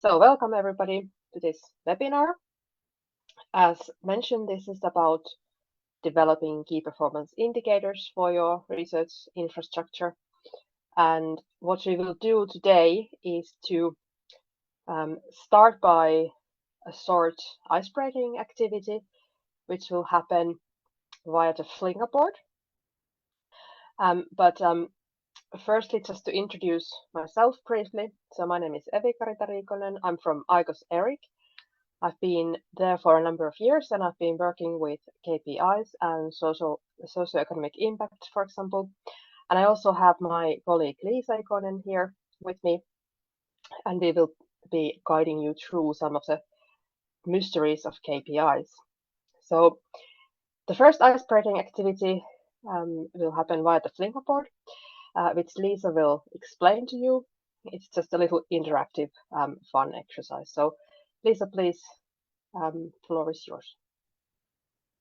So welcome everybody to this webinar. As mentioned, this is about developing key performance indicators for your research infrastructure. And what we will do today is to start by a short icebreaking activity, which will happen via the Flinger board. Firstly, just to introduce myself briefly. So my name is Evi Carita Riikonen. I'm from ICOS ERIC. I've been there for a number of years, and I've been working with KPIs and socioeconomic impact, for example. And I also have my colleague Evi Carita here with me, and we will be guiding you through some of the mysteries of KPIs. So the first icebreaking activity will happen via the Flinger board, which Lisa will explain to you. It's just a little interactive, fun exercise. So Lisa, please, floor is yours.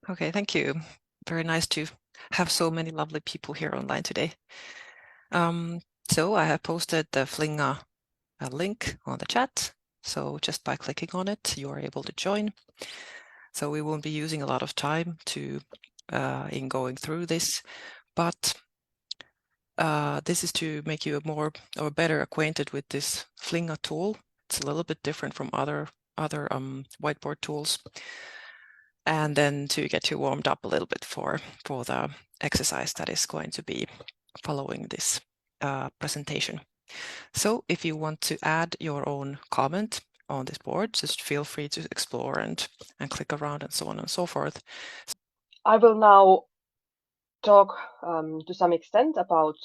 Okay, thank you. Very nice to have so many lovely people here online today. So I have posted the Flinger link on the chat. So just by clicking on it, you are able to join. So we won't be using a lot of time in going through this, but this is to make you better acquainted with this Flinger tool. It's a little bit different from other whiteboard tools, and then to get you warmed up a little bit for the exercise that is going to be following this presentation. So if you want to add your own comment on this board, just feel free to explore and click around and so on and so forth. I will now talk to some extent about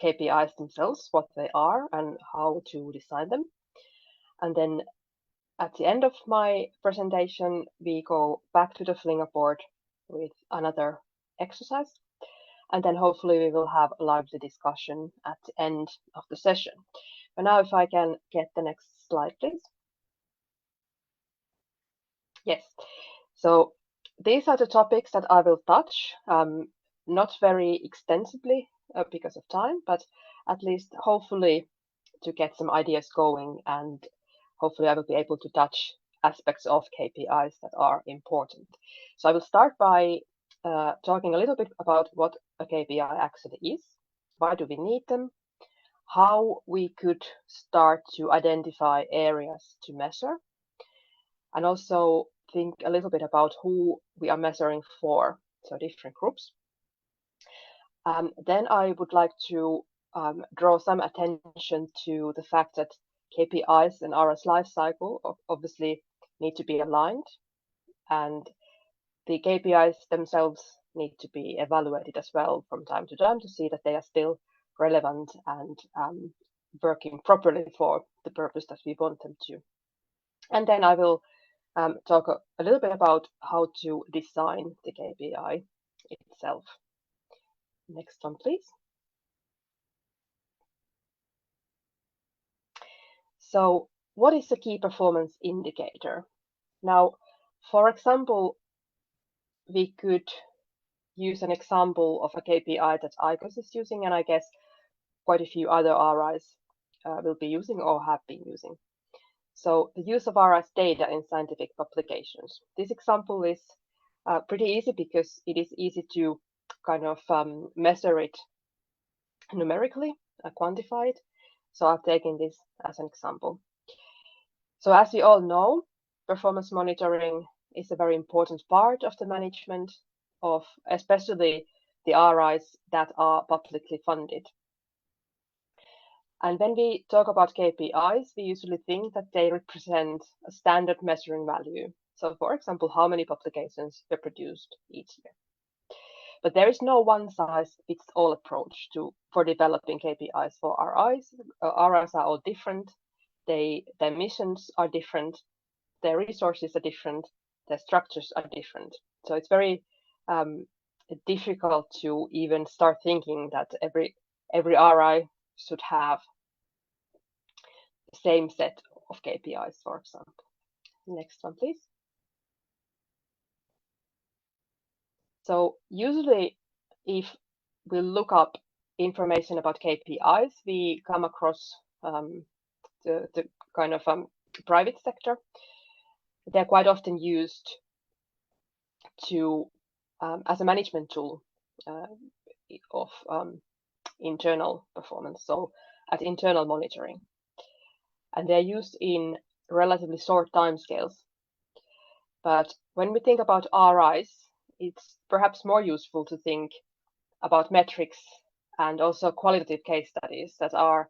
KPIs themselves, what they are and how to design them. And then at the end of my presentation, we go back to the Flinger board with another exercise. And then hopefully we will have a lively discussion at the end of the session. But now if I can get the next slide, please. Yes, so these are the topics that I will touch, not very extensively because of time, but at least hopefully to get some ideas going, and hopefully I will be able to touch aspects of KPIs that are important. So I will start by talking a little bit about what a KPI actually is, why do we need them, how we could start to identify areas to measure, and also think a little bit about who we are measuring for, so different groups. Then I would like to draw some attention to the fact that KPIs and RS lifecycle obviously need to be aligned, and the KPIs themselves need to be evaluated as well from time to time to see that they are still relevant and working properly for the purpose that we want them to. And then I will talk a little bit about how to design the KPI itself. Next one, please. So what is a key performance indicator? Now, for example, we could use an example of a KPI that ICOS is using, and I guess quite a few other RIs will be using or have been using. So the use of RIs data in scientific publications. This example is pretty easy because it is easy to kind of measure it numerically, quantify it. So I've taken this as an example. So as we all know, performance monitoring is a very important part of the management of especially the RIs that are publicly funded. And when we talk about KPIs, we usually think that they represent a standard measuring value. So for example, how many publications were produced each year. But there is no one-size-fits-all approach for developing KPIs for RIs. RIs are all different. Their missions are different. Their resources are different. Their structures are different. So it's very difficult to even start thinking that every RI should have the same set of KPIs, for example. Next one, please. So usually, if we look up information about KPIs, we come across the kind of private sector, they're quite often used to as a management tool of internal performance, so as internal monitoring. And they're used in relatively short timescales. But when we think about RIs, it's perhaps more useful to think about metrics and also qualitative case studies that are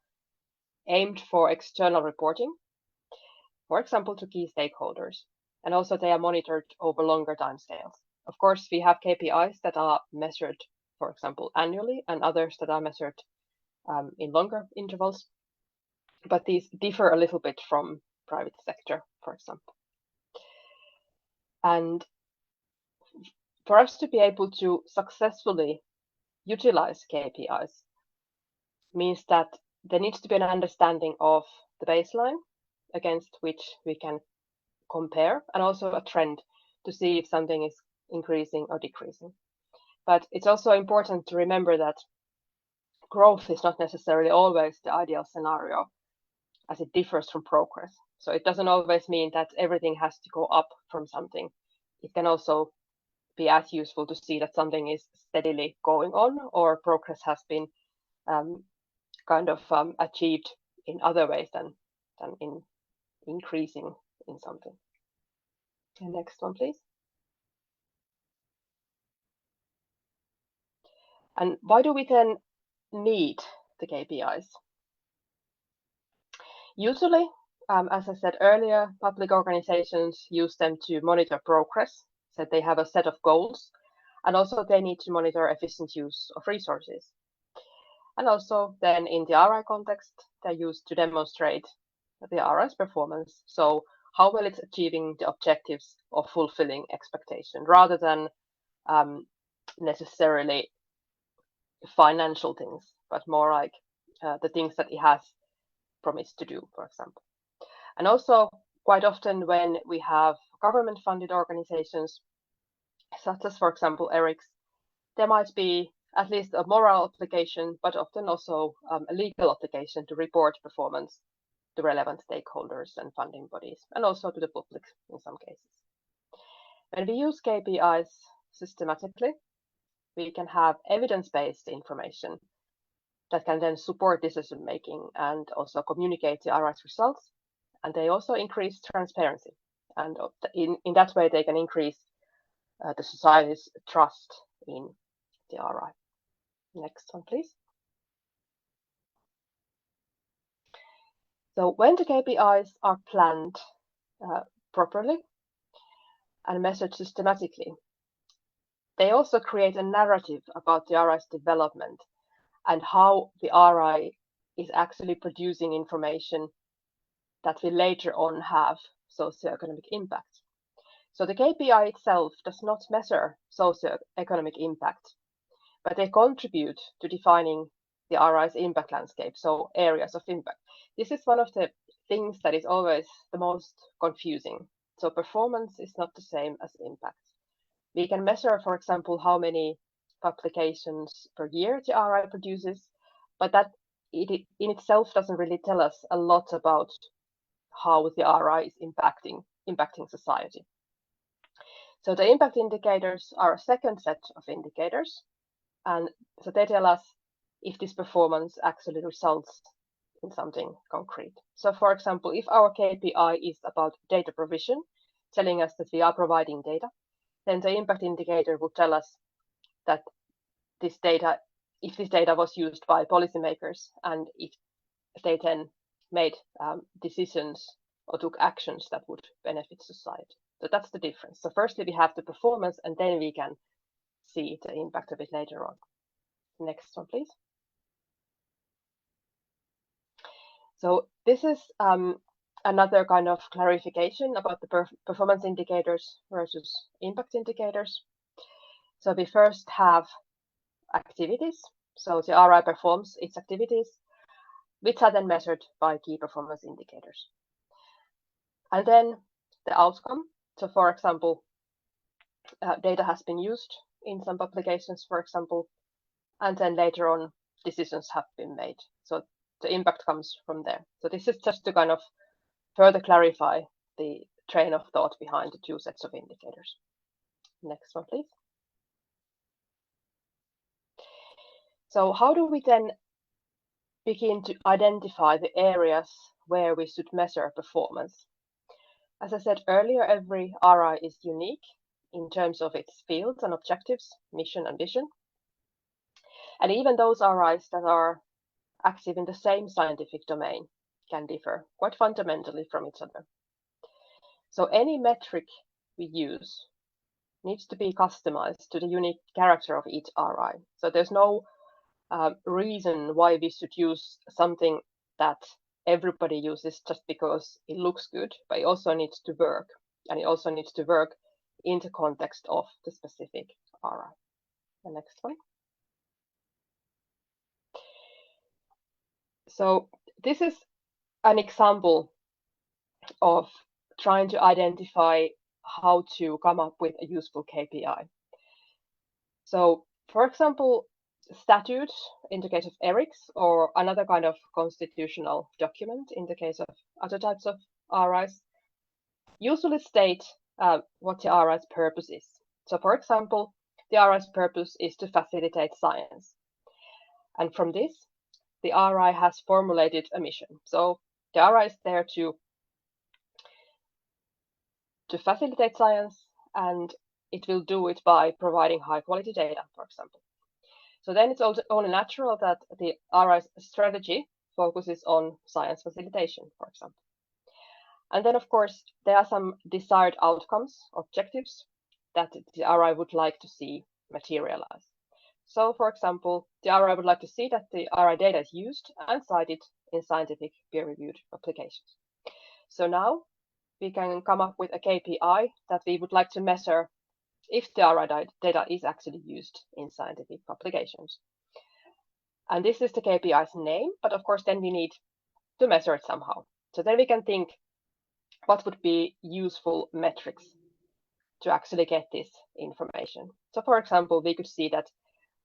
aimed for external reporting, for example, to key stakeholders. And also they are monitored over longer timescales. Of course, we have KPIs that are measured, for example, annually, and others that are measured in longer intervals. But these differ a little bit from private sector, for example. And for us to be able to successfully utilize KPIs means that there needs to be an understanding of the baseline against which we can compare, and also a trend to see if something is increasing or decreasing. But it's also important to remember that growth is not necessarily always the ideal scenario, as it differs from progress. So it doesn't always mean that everything has to go up from something. It can also be as useful to see that something is steadily going on, or progress has been achieved in other ways than in increasing in something. And next one, please. And why do we then need the KPIs? Usually, as I said earlier, public organizations use them to monitor progress, so they have a set of goals, and also they need to monitor efficient use of resources. And also then in the RI context, they're used to demonstrate the RI's performance, so how well it's achieving the objectives of fulfilling expectation, rather than necessarily financial things, but more like the things that it has promised to do, for example. And also quite often when we have government-funded organizations, such as, for example, ERICs, there might be at least a moral obligation, but often also a legal obligation to report performance to relevant stakeholders and funding bodies, and also to the public in some cases. When we use KPIs systematically, we can have evidence-based information that can then support decision-making and also communicate the RI's results. And they also increase transparency. And in that way, they can increase the society's trust in the RI. Next one, please. So when the KPIs are planned properly and measured systematically, they also create a narrative about the RI's development and how the RI is actually producing information that will later on have socioeconomic impact. So the KPI itself does not measure socioeconomic impact, but they contribute to defining the RI's impact landscape, so areas of impact. This is one of the things that is always the most confusing. So performance is not the same as impact. We can measure, for example, how many publications per year the RI produces, but that in itself doesn't really tell us a lot about how the RI is impacting society. So the impact indicators are a second set of indicators, and so they tell us if this performance actually results in something concrete. So for example, if our KPI is about data provision, telling us that we are providing data, then the impact indicator will tell us that this data, if this data was used by policymakers, and if they then made decisions or took actions that would benefit society. So that's the difference. So firstly, we have the performance, and then we can see the impact a bit later on. Next one, please. So this is another kind of clarification about the performance indicators versus impact indicators. So we first have activities. So the RI performs its activities, which are then measured by key performance indicators. And then the outcome. So for example, data has been used in some publications, for example, and then later on decisions have been made. So the impact comes from there. So this is just to kind of further clarify the train of thought behind the two sets of indicators. Next one, please. So how do we then begin to identify the areas where we should measure performance? As I said earlier, every RI is unique in terms of its fields and objectives, mission and vision. And even those RIs that are active in the same scientific domain can differ quite fundamentally from each other. So any metric we use needs to be customized to the unique character of each RI. So there's no reason why we should use something that everybody uses just because it looks good, but it also needs to work. And it also needs to work in the context of the specific RI. The next one. So this is an example of trying to identify how to come up with a useful KPI. So, for example, statutes in the case of ERICs, or another kind of constitutional document in the case of other types of RIs, usually state what the RI's purpose is. So, for example, the RI's purpose is to facilitate science. And from this, the RI has formulated a mission. So the RI is there to facilitate science, and it will do it by providing high quality data, for example. So then it's also only natural that the RI's strategy focuses on science facilitation, for example. And then, of course, there are some desired outcomes, objectives, that the RI would like to see materialize. So, for example, the RI would like to see that the RI data is used and cited in scientific peer-reviewed publications. So now we can come up with a KPI that we would like to measure if the RI data is actually used in scientific publications. And this is the KPI's name, but of course then we need to measure it somehow. So then we can think what would be useful metrics to actually get this information. So for example, we could see that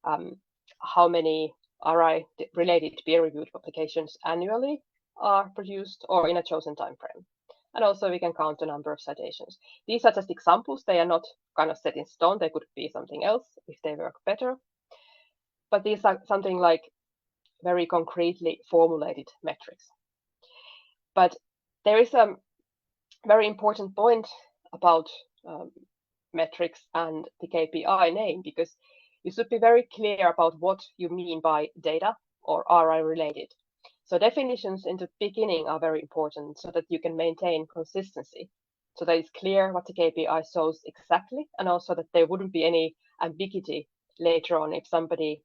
how many RI-related peer-reviewed publications annually are produced or in a chosen time frame. And also we can count the number of citations. These are just examples. They are not kind of set in stone. They could be something else if they work better. But these are something like very concretely formulated metrics. But there is a very important point about metrics and the KPI name, because you should be very clear about what you mean by data or RI related. So definitions in the beginning are very important so that you can maintain consistency, so that it's clear what the KPI shows exactly, and also that there wouldn't be any ambiguity later on if somebody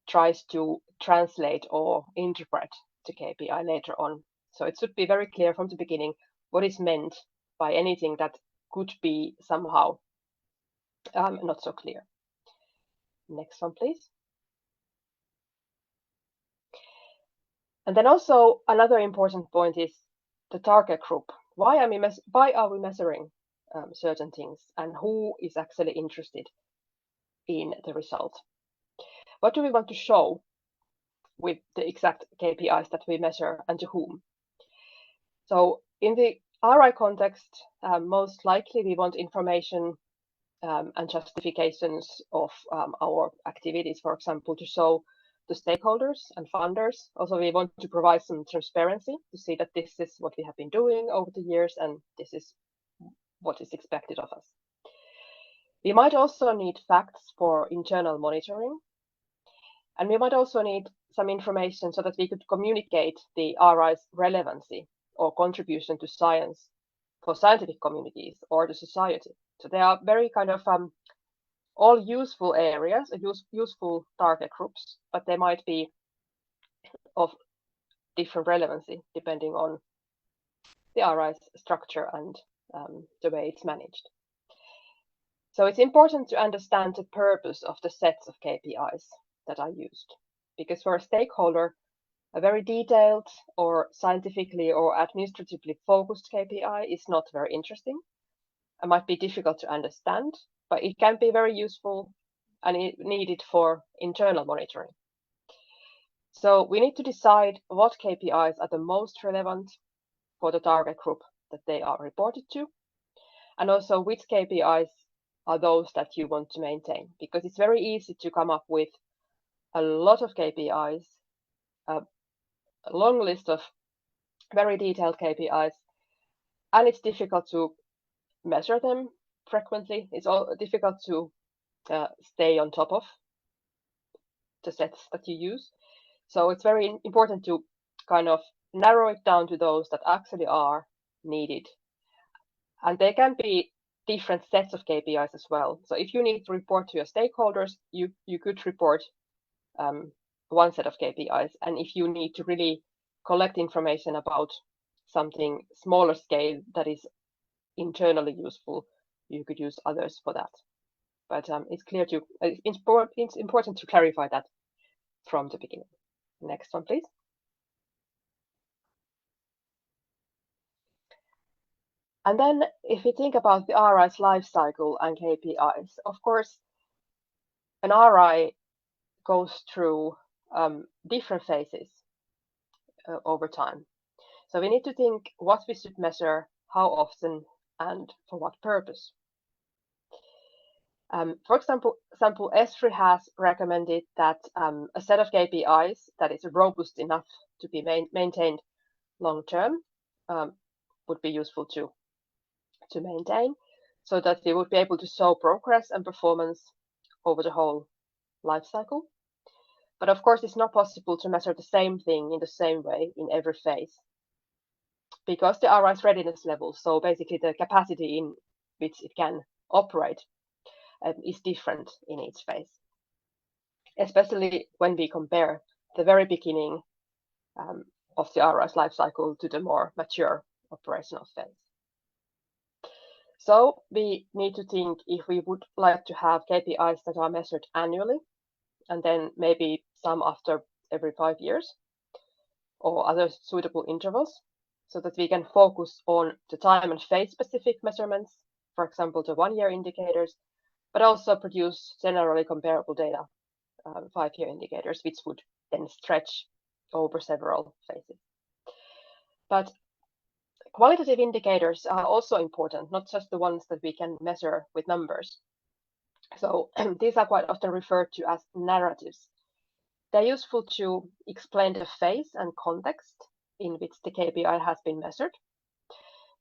tries to translate or interpret the KPI later on. So it should be very clear from the beginning what is meant by anything that could be somehow not so clear. Next one, please. And then also another important point is the target group. Why are we measuring certain things, and who is actually interested in the result? What do we want to show with the exact KPIs that we measure, and to whom? So in the RI context, most likely we want information and justifications of our activities, for example, to show the stakeholders and funders. Also, we want to provide some transparency to see that this is what we have been doing over the years, and this is what is expected of us. We might also need facts for internal monitoring, and we might also need some information so that we could communicate the RI's relevancy or contribution to science for scientific communities or the society. So they are very kind of all useful areas, useful target groups, but they might be of different relevancy depending on the RI's structure and the way it's managed. So it's important to understand the purpose of the sets of KPIs that are used, because for a stakeholder, a very detailed or scientifically or administratively focused KPI is not very interesting. It might be difficult to understand, but it can be very useful and needed for internal monitoring. So we need to decide what KPIs are the most relevant for the target group that they are reported to, and also which KPIs are those that you want to maintain, because it's very easy to come up with a lot of KPIs, a long list of very detailed KPIs, and it's difficult to measure them frequently. It's all difficult to stay on top of the sets that you use. So it's very important to kind of narrow it down to those that actually are needed. And they can be different sets of KPIs as well. So if you need to report to your stakeholders, you could report one set of KPIs. And if you need to really collect information about something smaller scale that is internally useful, you could use others for that. But it's important to clarify that from the beginning. Next one, please. And then if we think about the RI's life cycle and KPIs, of course, an RI goes through different phases over time. So we need to think what we should measure, how often, and for what purpose. For example, Esri has recommended that a set of KPIs that is robust enough to be maintained long term would be useful to maintain, so that we would be able to show progress and performance over the whole life cycle. But of course, it's not possible to measure the same thing in the same way in every phase, because the RI's readiness level, so basically the capacity in which it can operate, is different in each phase, especially when we compare the very beginning of the RI's life cycle to the more mature operational phase. So we need to think if we would like to have KPIs that are measured annually, and then maybe some after every 5 years, or other suitable intervals, so that we can focus on the time and phase specific measurements, for example, the 1-year indicators, but also produce generally comparable data, 5-year indicators, which would then stretch over several phases. But qualitative indicators are also important, not just the ones that we can measure with numbers. So these are quite often referred to as narratives. They're useful to explain the phase and context in which the KPI has been measured.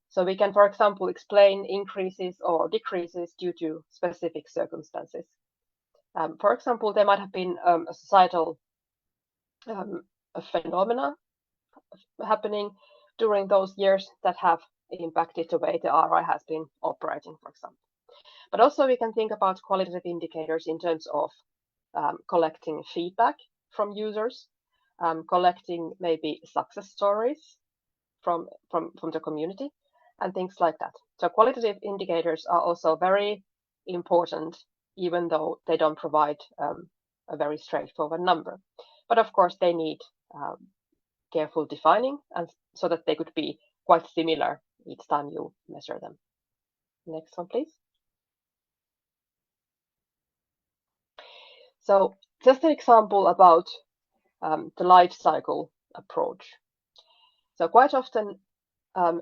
So we can, for example, explain increases or decreases due to specific circumstances. For example, there might have been a societal phenomena happening during those years that have impacted the way the RI has been operating, for example. But also we can think about qualitative indicators in terms of collecting feedback from users, collecting maybe success stories from the community, and things like that. So qualitative indicators are also very important, even though they don't provide a very straightforward number. But of course, they need careful defining, and so that they could be quite similar each time you measure them. Next one, please. So just an example about the life cycle approach. So quite often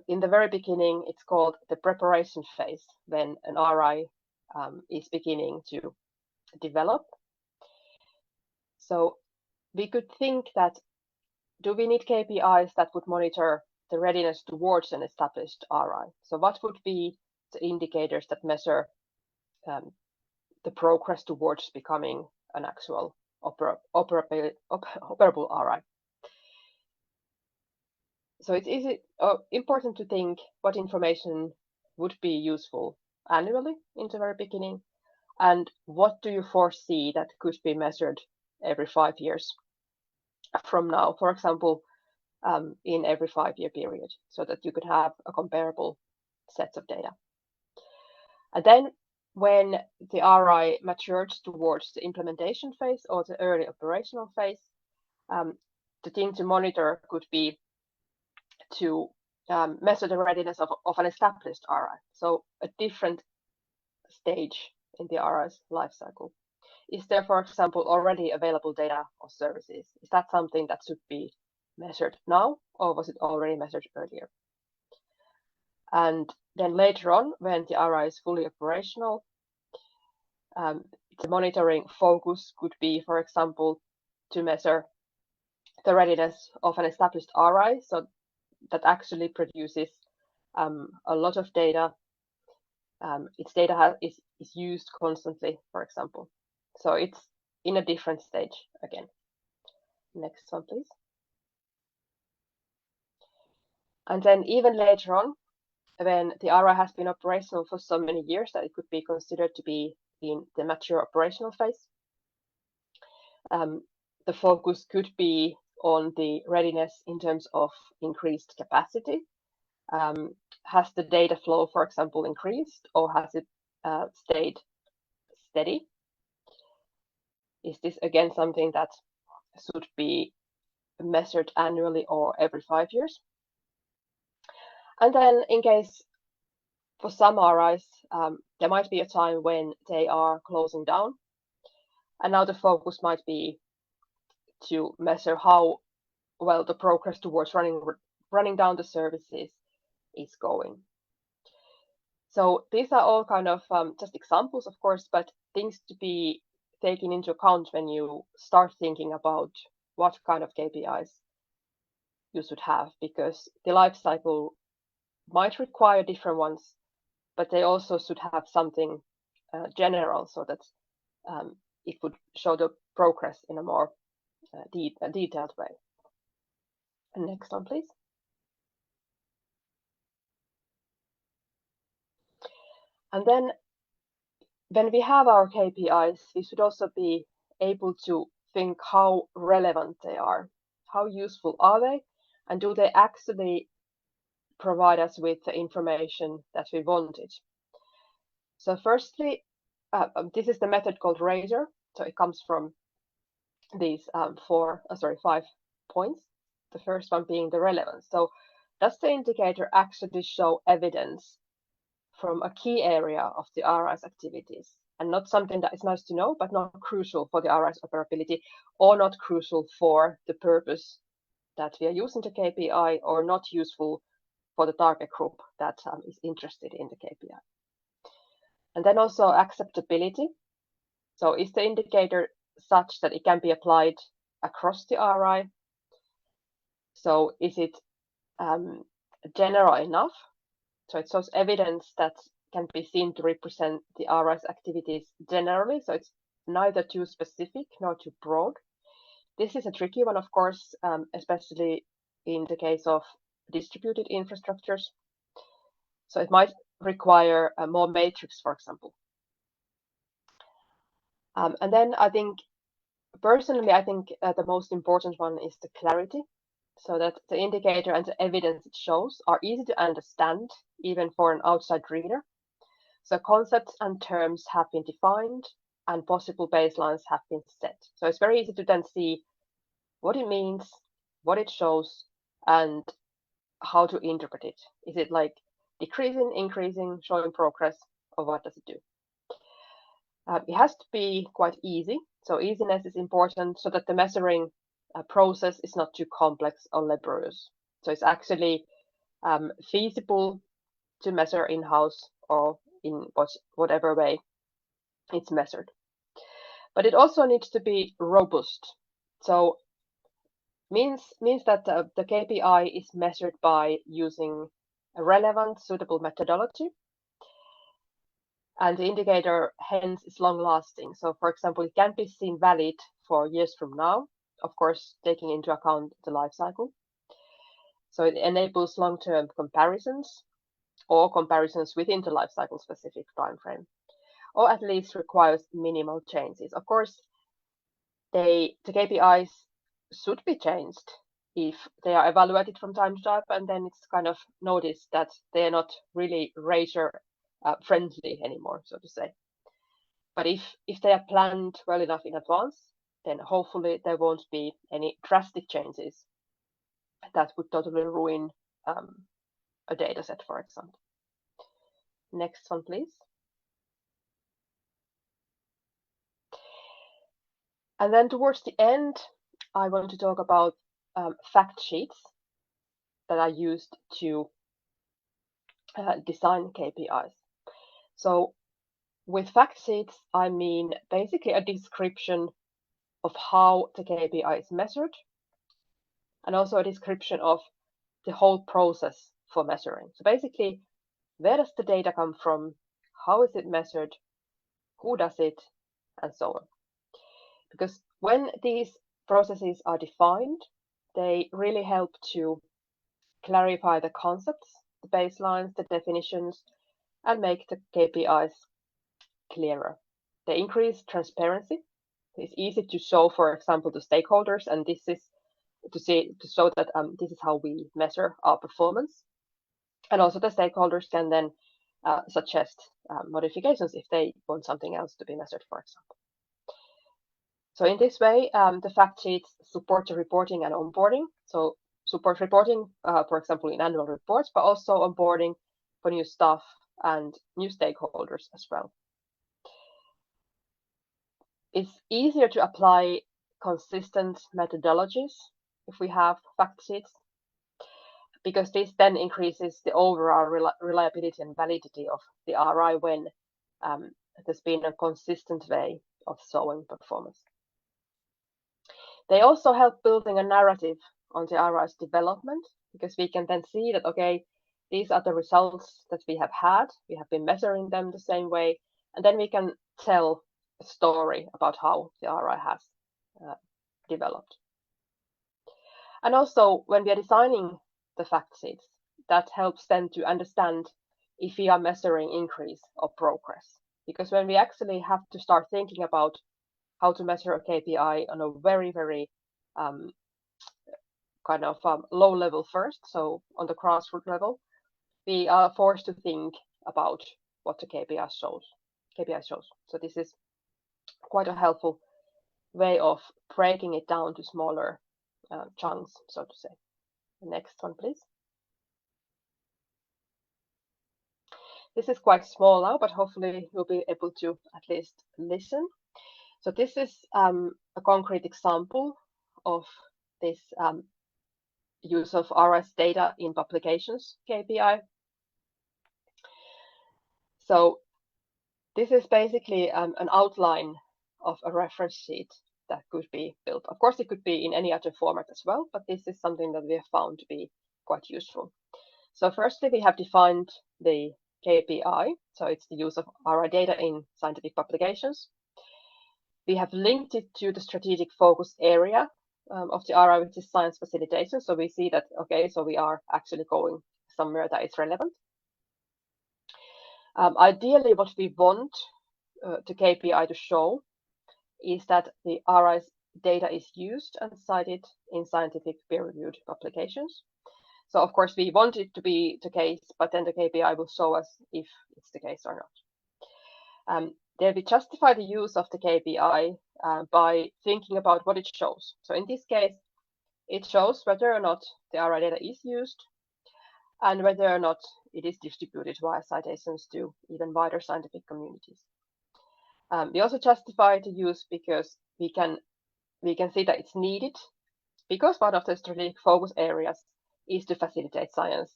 in the very beginning, it's called the preparation phase, when an RI is beginning to develop. So we could think that, do we need KPIs that would monitor the readiness towards an established RI? So what would be the indicators that measure the progress towards becoming an actual operable RI? So it's important to think what information would be useful annually in the very beginning, and what do you foresee that could be measured every 5 years from now, for example, in every 5-year period, so that you could have a comparable set of data. And then when the RI matures towards the implementation phase or the early operational phase, the thing to monitor could be to measure the readiness of an established RI, so a different stage in the RI's life cycle. Is there, for example, already available data or services? Is that something that should be measured now, or was it already measured earlier? And then later on, when the RI is fully operational, the monitoring focus could be, for example, to measure the readiness of an established RI, so that actually produces a lot of data. Its data is used constantly, for example. So it's in a different stage again. Next one, please. And then even later on, when the RI has been operational for so many years that it could be considered to be in the mature operational phase, the focus could be on the readiness in terms of increased capacity. Has the data flow, for example, increased, or has it stayed steady? Is this again something that should be measured annually or every 5 years? And then in case for some RIs, there might be a time when they are closing down. And now the focus might be to measure how well the progress towards running down the services is going. So these are all kind of just examples, of course, but things to be taken into account when you start thinking about what kind of KPIs you should have, because the life cycle might require different ones, but they also should have something general so that it would show the progress in a more detailed way. And next one, please. And then when we have our KPIs, we should also be able to think how relevant they are. How useful are they? And do they actually provide us with the information that we wanted? So firstly, this is the method called RITer. So it comes from these 5 points. The first one being the relevance. So does the indicator actually show evidence from a key area of the RI's activities, and not something that is nice to know, but not crucial for the RI's operability, or not crucial for the purpose that we are using the KPI, or not useful for the target group that is interested in the KPI. And then also acceptability. So is the indicator such that it can be applied across the RI? So is it general enough? So it shows evidence that can be seen to represent the RI's activities generally. So it's neither too specific nor too broad. This is a tricky one, of course, especially in the case of distributed infrastructures. So it might require more matrix, for example. And then I think, personally, I think the most important one is the clarity, so that the indicator and the evidence it shows are easy to understand, even for an outside reader. So concepts and terms have been defined and possible baselines have been set. So it's very easy to then see what it means, what it shows, and how to interpret it. Is it like decreasing, increasing, showing progress, or what does it do? It has to be quite easy. So easiness is important so that the measuring process is not too complex or laborious. So it's actually feasible to measure in-house or in whatever way it's measured. But it also needs to be robust. So means that the KPI is measured by using a relevant, suitable methodology. And the indicator hence is long lasting. So for example, it can be seen valid for years from now, of course, taking into account the life cycle. So it enables long-term comparisons or comparisons within the life cycle specific time frame, or at least requires minimal changes. Of course, the KPIs should be changed if they are evaluated from time to time, and then it's kind of noticed that they are not really RITer friendly anymore, so to say. But if they are planned well enough in advance, then hopefully there won't be any drastic changes that would totally ruin a data set, for example. Next one, please. And then towards the end, I want to talk about fact sheets that are used to design KPIs. So with fact sheets, I mean basically a description of how the KPI is measured, and also a description of the whole process for measuring. So basically, where does the data come from? How is it measured? Who does it? And so on. Because when these processes are defined, they really help to clarify the concepts, the baselines, the definitions, and make the KPIs clearer. They increase transparency. It's easy to show, for example, to stakeholders, and this is to show that this is how we measure our performance. And also the stakeholders can then suggest modifications if they want something else to be measured, for example. So in this way, the fact sheets support the reporting and onboarding. So support reporting, for example, in annual reports, but also onboarding for new staff and new stakeholders as well. It's easier to apply consistent methodologies if we have fact sheets, because this then increases the overall reliability and validity of the RI when there's been a consistent way of showing performance. They also help building a narrative on the RI's development, because we can then see that, okay, these are the results that we have had. We have been measuring them the same way, and then we can tell a story about how the RI has developed. And also, when we are designing the fact sheets, that helps then to understand if we are measuring increase or progress. Because when we actually have to start thinking about how to measure a KPI on a very, very kind of low level first, so on the grassroots level, we are forced to think about what the KPI shows. So this is quite a helpful way of breaking it down to smaller chunks, so to say. The next one, please. This is quite small now, but hopefully you'll be able to at least listen. So this is a concrete example of this use of RS data in publications KPI. So this is basically an outline of a reference sheet that could be built. Of course, it could be in any other format as well, but this is something that we have found to be quite useful. So firstly, we have defined the KPI. So it's the use of RI data in scientific publications. We have linked it to the strategic focus area of the RI, which is science facilitation. So we see that, okay, so we are actually going somewhere that is relevant. Ideally, what we want the KPI to show is that the RI's data is used and cited in scientific peer-reviewed publications. So of course, we want it to be the case, but then the KPI will show us if it's the case or not. Then we justify the use of the KPI by thinking about what it shows. So in this case, it shows whether or not the RI data is used and whether or not it is distributed via citations to even wider scientific communities. We also justify the use because we can see that it's needed, because one of the strategic focus areas is to facilitate science,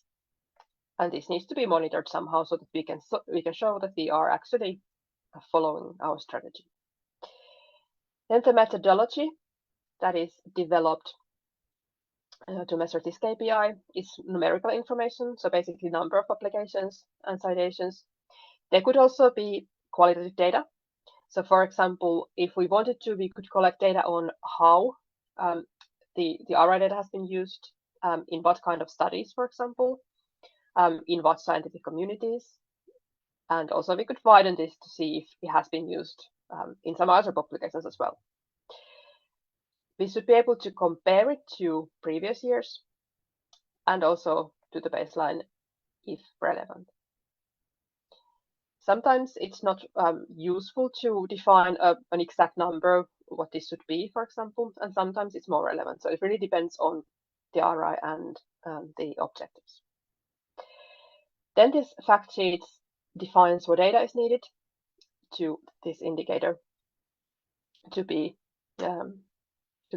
and this needs to be monitored somehow so that we can show that we are actually following our strategy. Then the methodology that is developed to measure this KPI is numerical information, so basically number of publications and citations. There could also be qualitative data. So for example, if we wanted to, we could collect data on how the RI data has been used, in what kind of studies, for example, in what scientific communities. And also we could widen this to see if it has been used in some other publications as well. We should be able to compare it to previous years and also to the baseline if relevant. Sometimes it's not useful to define an exact number, what this should be, for example, and sometimes it's more relevant. So it really depends on the RI and the objectives. Then this fact sheet defines what data is needed to this indicator to be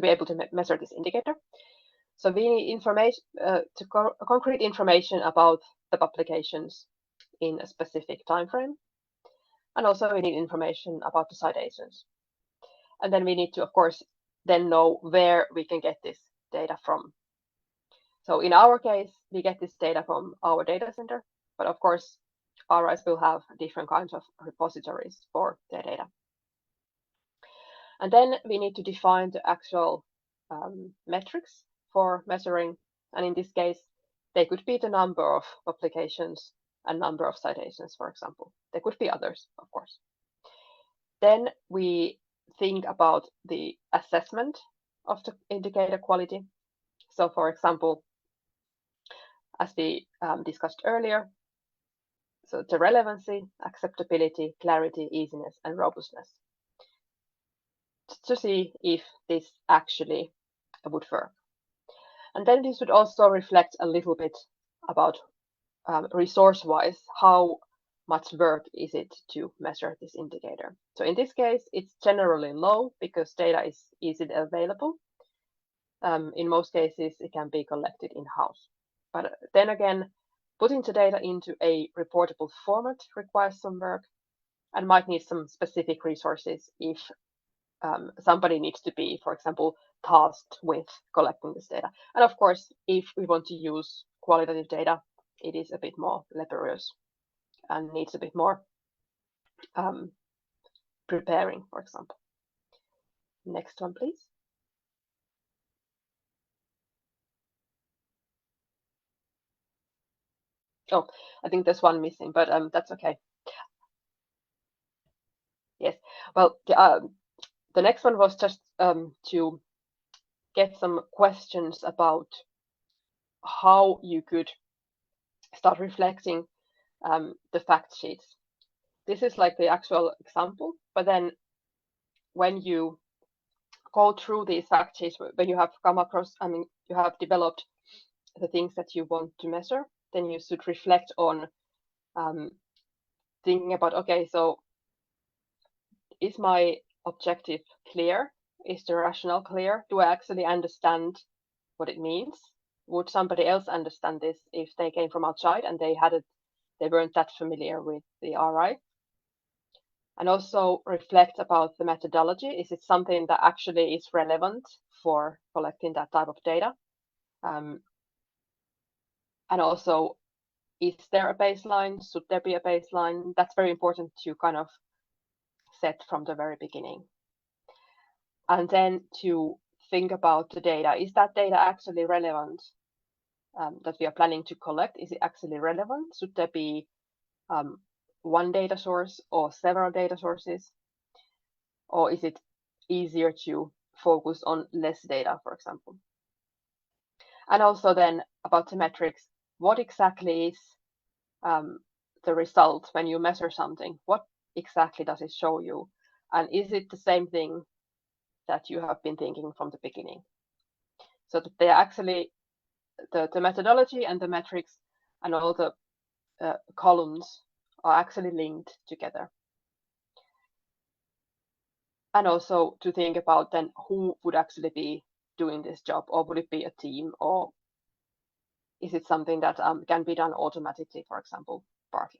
able to measure this indicator. So we need information, concrete information about the publications in a specific time frame. And also we need information about the citations. And then we need to, of course, then know where we can get this data from. So in our case, we get this data from our data center, but of course, RIs will have different kinds of repositories for their data. And then we need to define the actual metrics for measuring. And in this case, they could be the number of publications and number of citations, for example. There could be others, of course. Then we think about the assessment of the indicator quality. So for example, as we discussed earlier, so the relevancy, acceptability, clarity, easiness, and robustness, to see if this actually would work. And then this would also reflect a little bit about resource-wise, how much work is it to measure this indicator. So in this case, it's generally low because data is easily available. In most cases, it can be collected in-house. But then again, putting the data into a reportable format requires some work and might need some specific resources if somebody needs to be, for example, tasked with collecting this data. And of course, if we want to use qualitative data, it is a bit more laborious and needs a bit more preparing, for example. Next one, please. Oh, I think there's one missing, but that's okay. Yes, well, the next one was just to get some questions about how you could start reflecting the fact sheets. This is like the actual example, but then when you go through these fact sheets, when you have come across, you have developed the things that you want to measure, then you should reflect on thinking about, okay, so is my objective clear? Is the rationale clear? Do I actually understand what it means? Would somebody else understand this if they came from outside and they weren't that familiar with the RI? And also reflect about the methodology. Is it something that actually is relevant for collecting that type of data? And also, is there a baseline? Should there be a baseline? That's very important to kind of set from the very beginning. And then to think about the data. Is that data actually relevant that we are planning to collect? Is it actually relevant? Should there be one data source or several data sources? Or is it easier to focus on less data, for example? And also then about the metrics, what exactly is the result when you measure something? What exactly does it show you? And is it the same thing that you have been thinking from the beginning? So that they actually, the methodology and the metrics and all the columns are actually linked together. And also to think about then who would actually be doing this job, or would it be a team, or is it something that can be done automatically, for example, partly.